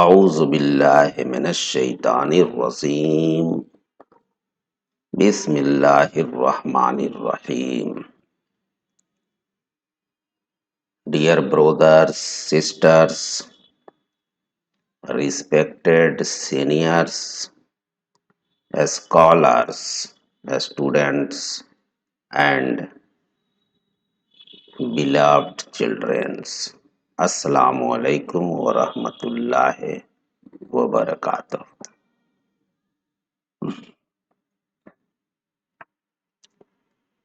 أعوذ بالله من الشيطان الرجيم بسم الله الرحمن الرحيم. Dear brothers, sisters, respected seniors, scholars, students, and beloved children. Assalamu alaikum wa rahmatullahi wa barakatuh.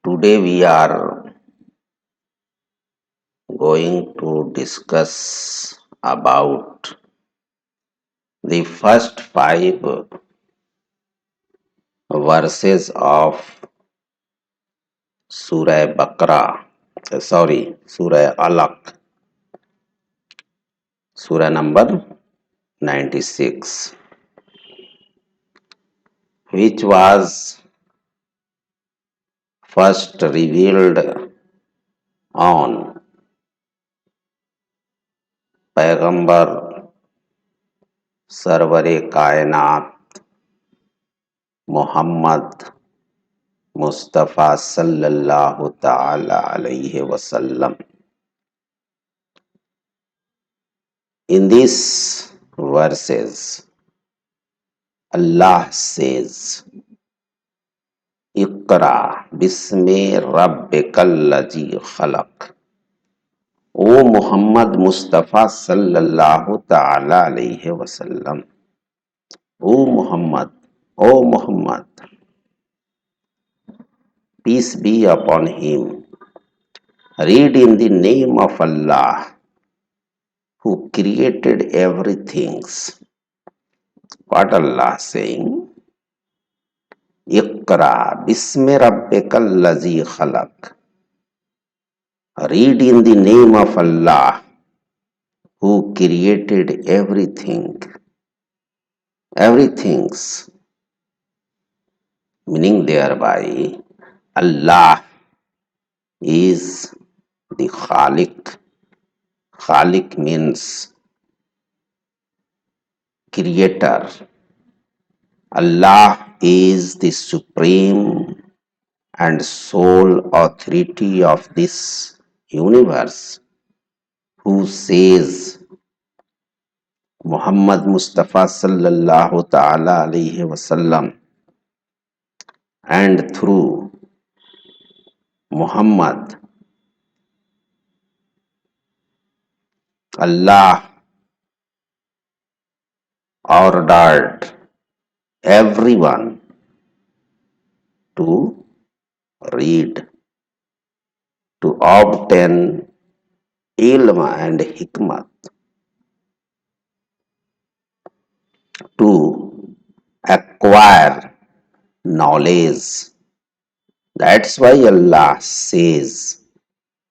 Today we are going to discuss about the first five verses of Surah Baqarah, Surah Alaq, Surah number 96, which was first revealed on Payghambar Sarware Kainat Muhammad Mustafa sallallahu ta'ala alayhi wasallam. In these verses, Allah says, Iqra bismi rabbikallazī khalaq. O Muhammad Mustafa sallallahu ta'ala alayhi wasallam. O Muhammad, O Muhammad, peace be upon him. Read in the name of Allah who created everything. What Allah saying? Iqra bismi rabbikallazī khalaq. Read in the name of Allah who created everything. Everything's meaning thereby Allah is the Khaliq. Khaliq means creator. Allah is the supreme and sole authority of this universe, who says Muhammad Mustafa sallallahu ta'ala alayhi wasallam, and through Muhammad Allah ordered everyone to read, to obtain ilm and hikmat, to acquire knowledge. That's why Allah says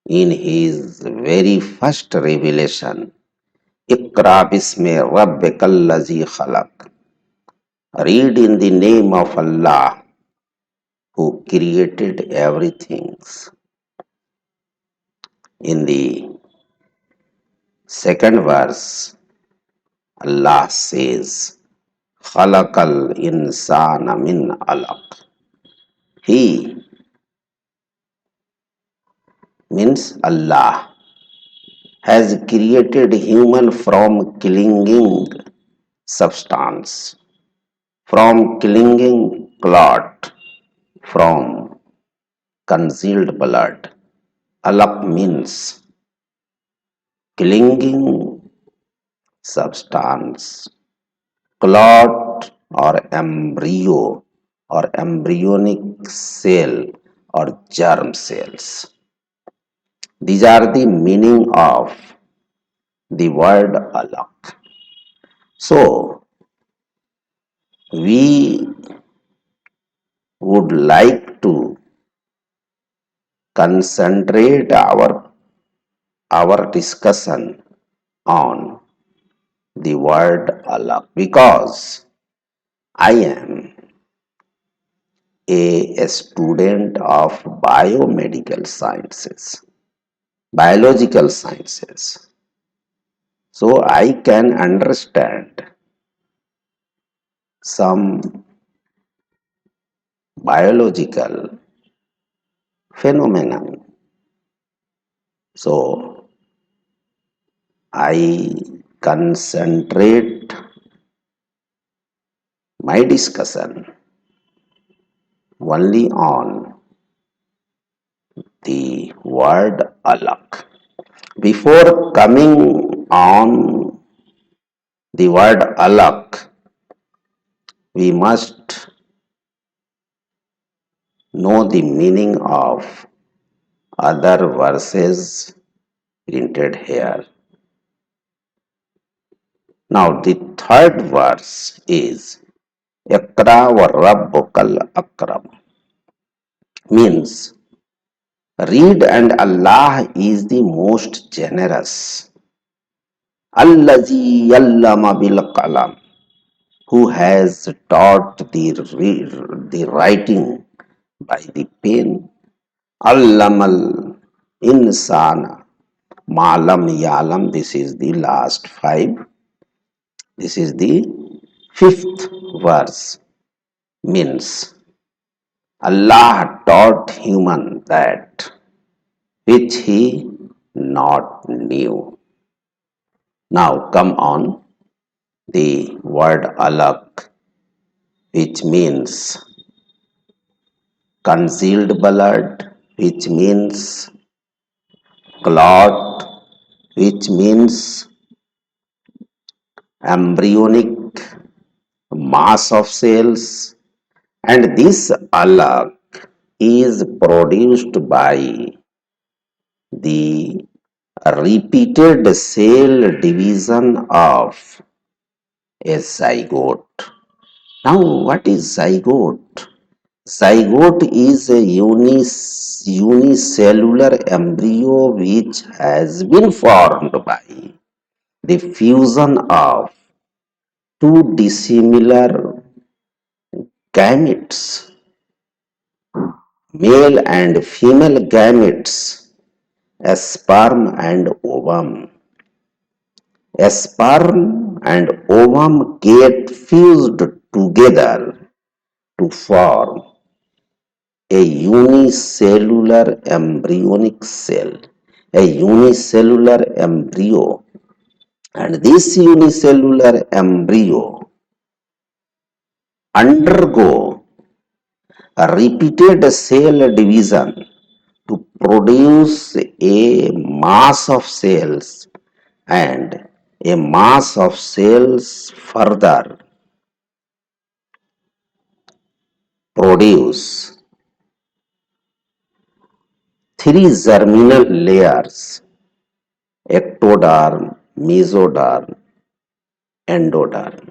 in His very first revelation, Iqra bismi rabbikallazī khalaq. Read in the name of Allah who created everything. In the second verse, Allah says, Khalaqal insana min alaq. He means Allah has created human from clinging substance, from clinging clot, from concealed blood. Alaq means clinging substance, clot or embryo or embryonic cell or germ cells. These are the meaning of the word alaq. So, we would like to concentrate our discussion on the word alaq because I am a student of biomedical sciences, biological sciences. So I can understand some biological phenomenon. So I concentrate my discussion only on the word alak. Before coming on the word alak, we must know the meaning of other verses printed here. Now, the third verse is Ikra wa Rabbukal Akram, means read and Allah is the most generous. Allazi yallama bil qalam, who has taught the writing by the pen. Allamal insana malam yalam. This is the last five. This is the fifth verse. Means Allah taught human that which he not knew. Now come on the word alak, which means concealed blood, which means clot, which means embryonic mass of cells, and this alak is produced by the repeated cell division of a zygote. Now, what is zygote? Zygote is a unicellular embryo which has been formed by the fusion of two dissimilar gametes, male and female gametes, a sperm and ovum. A sperm and ovum get fused together to form a unicellular embryonic cell, a unicellular embryo. And this unicellular embryo undergo a repeated cell division to produce a mass of cells, and a mass of cells further produce three germinal layers: ectoderm, mesoderm, endoderm.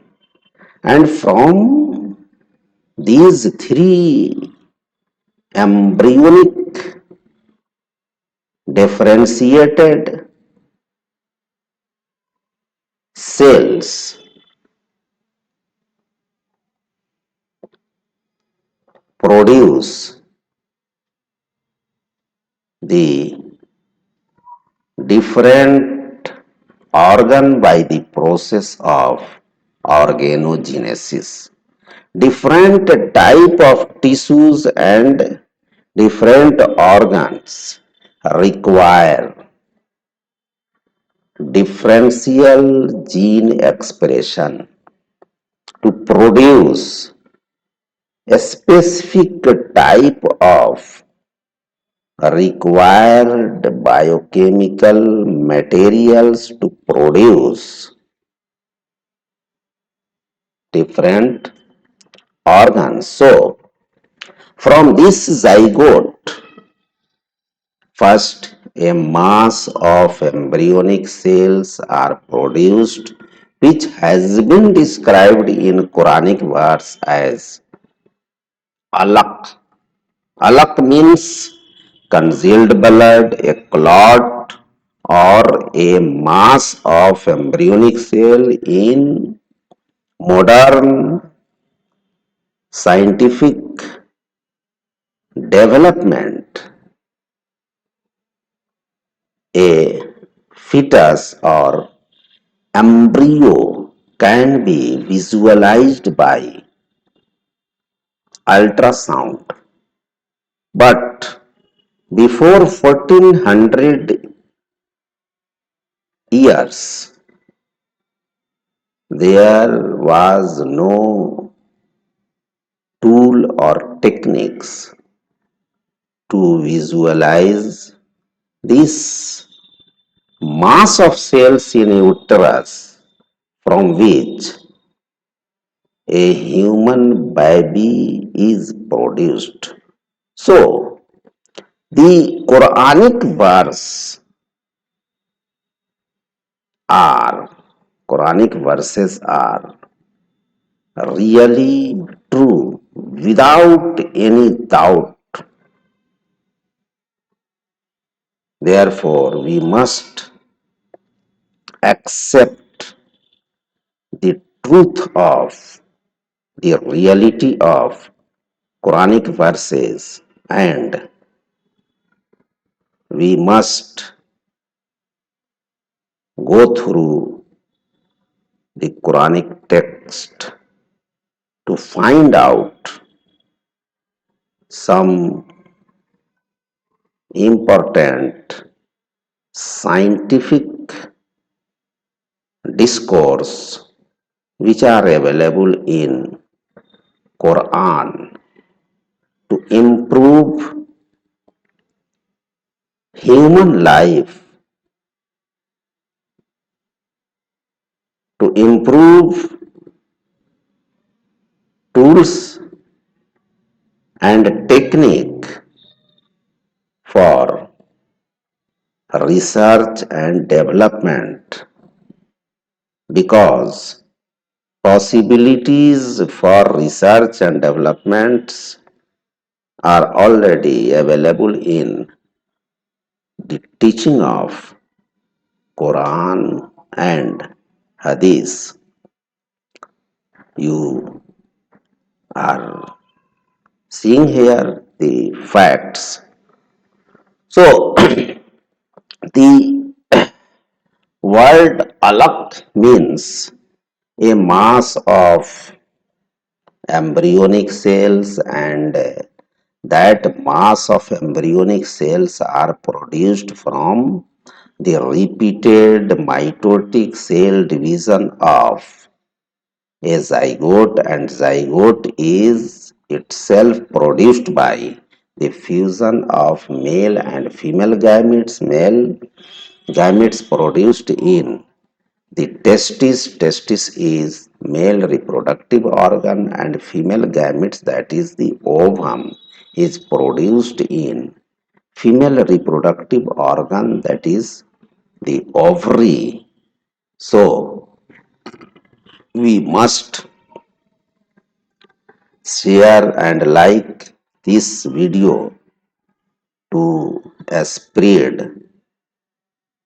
And from these three embryonic differentiated cells produce the different organ by the process of organogenesis. Different type of tissues and different organs require differential gene expression to produce a specific type of required biochemical materials to produce different organs. So, from this zygote, first a mass of embryonic cells are produced, which has been described in Quranic verse as alaq. Alaq means concealed blood, a clot, or a mass of embryonic cell. In modern scientific development, a fetus or embryo can be visualized by ultrasound. But before 1400 years, there was no tool or techniques to visualize this mass of cells in uterus from which a human baby is produced. So, the Quranic verse are Quranic verses are really true without any doubt. Therefore, we must accept the truth of the reality of Quranic verses, and we must go through the Quranic text to find out some important scientific discourse which are available in Quran to improve human life, to improve tools and technique for research and development, because possibilities for research and developments are already available in the teaching of Quran and Hadith. You are seeing here the facts. So, the word alaq means a mass of embryonic cells, and that mass of embryonic cells are produced from the repeated mitotic cell division of a zygote, and zygote is itself produced by the fusion of male and female gametes. Male gametes produced in the testis is male reproductive organ, and female gametes, that is the ovum, is produced in female reproductive organ, that is the ovary. So we must share and like this video to spread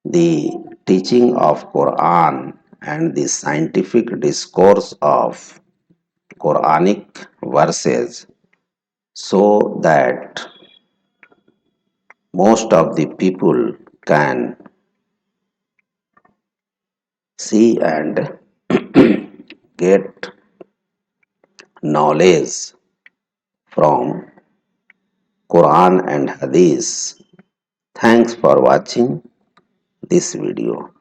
the teaching of Quran and the scientific discourse of Quranic verses, so that most of the people can see and get knowledge from Quran and Hadith. Thanks for watching this video.